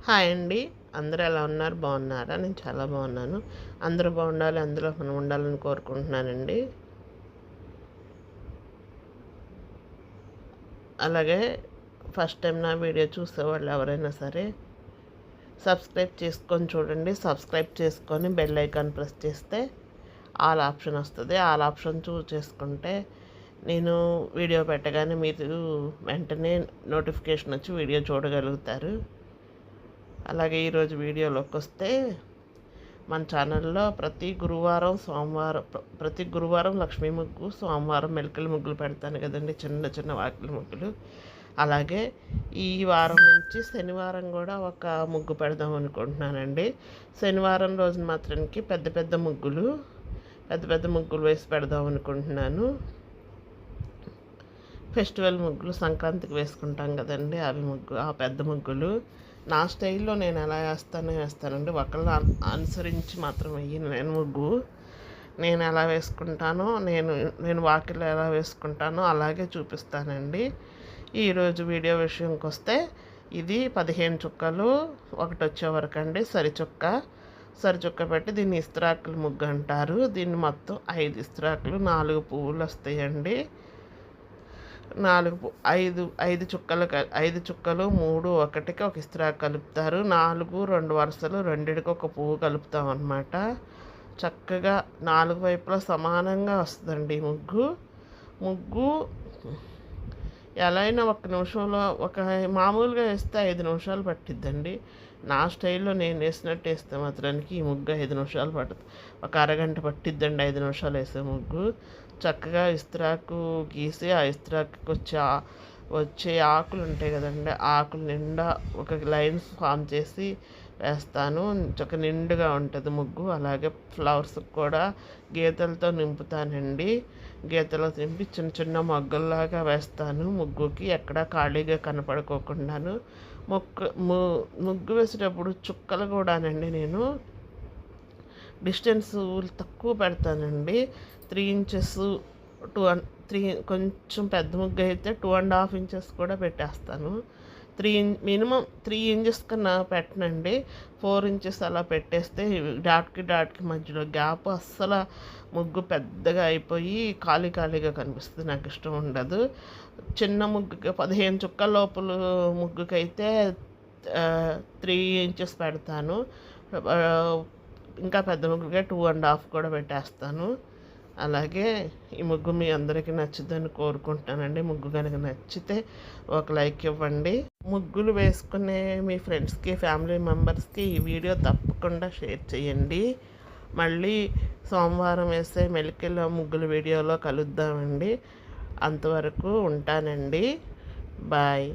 Hi అండి. అందరూ ఎలా ఉన్నారు? బాగున్నారా? నేను చాలా బాగున్నాను. అందరూ బాగుండాలి, అందులో మనం ఉండాలని కోరుకుంటున్నానండి. అలాగే ఫస్ట్ టైం నా వీడియో చూసేవాళ్ళు ఎవరైనా సరే సబ్స్క్రైబ్ చేసుకొని చూడండి. సబ్స్క్రైబ్ చేసుకొని బెల్ ఐకాన్ ప్రెస్ చేస్తే ఆల్ ఆప్షన్ వస్తుంది. ఆల్ ఆప్షన్ చూస్ చేసుకుంటే నేను వీడియో పెట్టగానే మీరు వెంటనే నోటిఫికేషన్ వచ్చి వీడియో చూడగలుగుతారు. అలాగే ఈరోజు వీడియోలోకి వస్తే మన ఛానల్లో ప్రతి గురువారం లక్ష్మీ ముగ్గు, సోమవారం మెలికల ముగ్గులు పెడతాను కదండి, చిన్న చిన్న వాకిలి ముగ్గులు. అలాగే ఈ వారం నుంచి శనివారం కూడా ఒక ముగ్గు పెడదాం అనుకుంటున్నానండి. శనివారం రోజున మాత్రానికి పెద్ద పెద్ద ముగ్గులు వేసి పెడదాం అనుకుంటున్నాను. ఫెస్టివల్ ముగ్గులు సంక్రాంతికి వేసుకుంటాం కదండి, ఆ పెద్ద ముగ్గులు నా స్టైల్లో నేను ఎలా వేస్తానండి. ఒకళ్ళు అనుసరించి మాత్రం వేయను నేను ముగ్గు. నేను ఎలా వేసుకుంటానో, నేను వాకిల్లో ఎలా వేసుకుంటానో అలాగే చూపిస్తానండి. ఈరోజు వీడియో విషయంకి వస్తే ఇది 15 చుక్కలు ఒకటి వచ్చే వరకు అండి. సరిచుక్క పెట్టి దీన్ని ఇస్త్రాకులు ముగ్గు అంటారు. దీన్ని మొత్తం 5 ఇస్త్రాకులు 4 పువ్వులు వస్తాయండి. 5 చుక్కలు 3 ఒకటికి ఒక ఇస్త్రాకు కలుపుతారు. 4 2 వరుసలు 2కి ఒక పువ్వు కలుపుతాం అన్నమాట. చక్కగా 4 వైపులా సమానంగా వస్తుందండి ముగ్గు. ఎలా అయినా ఒక నిమిషంలో, మామూలుగా వేస్తే 5 నిమిషాలు పట్టిద్దండి. నా స్టైల్లో నేను వేసినట్టు వేస్తే మాత్రానికి ఈ ముగ్గు 5 నిమిషాలు పడుతుంది. ఒక అరగంట పట్టిద్దండి 5 నిమిషాలు వేసే ముగ్గు. చక్కగా ఇస్త్రాకు గీసి ఆ ఇస్త్రాకుకి వచ్చే ఆకులు ఉంటాయి కదండి, ఆకులు నిండా ఒక లైన్స్ ఫామ్ చేసి వేస్తాను. చక్క నిండుగా ఉంటుంది ముగ్గు. అలాగే ఫ్లవర్స్ కూడా గీతలతో నింపుతానండి. గీతలు నింపి చిన్న చిన్న మొగ్గల్లాగా వేస్తాను ముగ్గుకి, ఎక్కడ ఖాళీగా కనపడుకోకుండాను. ముగ్గు వేసేటప్పుడు చుక్కలు కూడానండి నేను డిస్టెన్స్ తక్కువ పెడతానండి. 3 ఇంచెస్, కొంచెం పెద్ద ముగ్గు అయితే 2.5 ఇంచెస్ కూడా పెట్టేస్తాను. మినిమం 3 ఇంచెస్ కన్నా పెట్టనండి. 4 ఇంచెస్ అలా పెట్టేస్తే డాట్కి మధ్యలో గ్యాప్ అస్సలు ముగ్గు పెద్దగా అయిపోయి ఖాళీగా కనిపిస్తుంది. నాకు ఇష్టం ఉండదు. చిన్న ముగ్గుకి 15 చుక్కల లోపల ముగ్గుకైతే 3 ఇంచెస్ పెడతాను. ఇంకా పెద్ద ముగ్గుగా 2.5 కూడా పెట్టేస్తాను. అలాగే ఈ ముగ్గు మీ అందరికీ నచ్చుదని కోరుకుంటున్నానండి. ముగ్గు కనుక నచ్చితే ఒక లైక్ ఇవ్వండి. ముగ్గులు వేసుకునే మీ ఫ్రెండ్స్కి, ఫ్యామిలీ మెంబర్స్కి ఈ వీడియో తప్పకుండా షేర్ చేయండి. మళ్ళీ సోమవారం వేసే మెలికల ముగ్గుల వీడియోలో కలుద్దామండి. అంతవరకు ఉంటానండి. బాయ్.